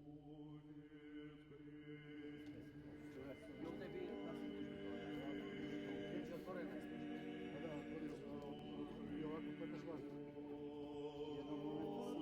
I ovdje bi na službi to, već je otvorena je služba. Pa da, otvorio ga i ovako preko švarta. Jedan moment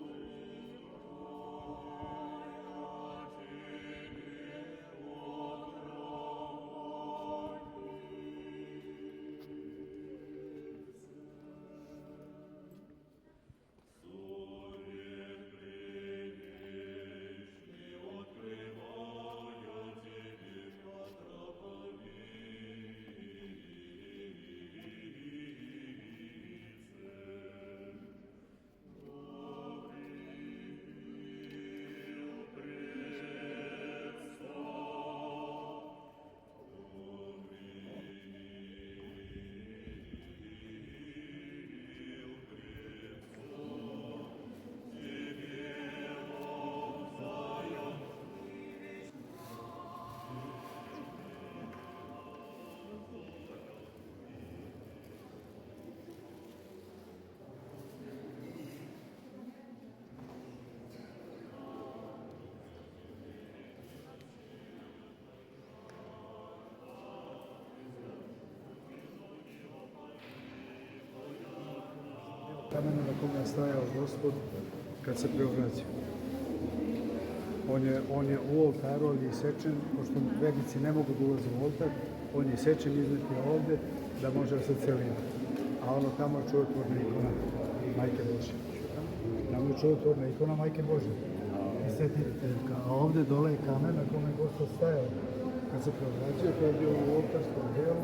kamena na kome je stajao Gospod kad se preobraća. On je u oltaru, ali je isečen, pošto vernici ne mogu da ulaze u oltar, on je isečen izneti ovde da može da se celina. A ono tamo je čudotvorna ikona Majke Božje. Tamo je čudotvorna ikona Majke Božje. I svetiteljka. A ovde dole je kamen na kome je Gospod stajao kad se preobraćao, to je bio u oltarskom delu,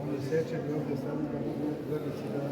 on je isečen i ovde stavljeno da mogu vernici da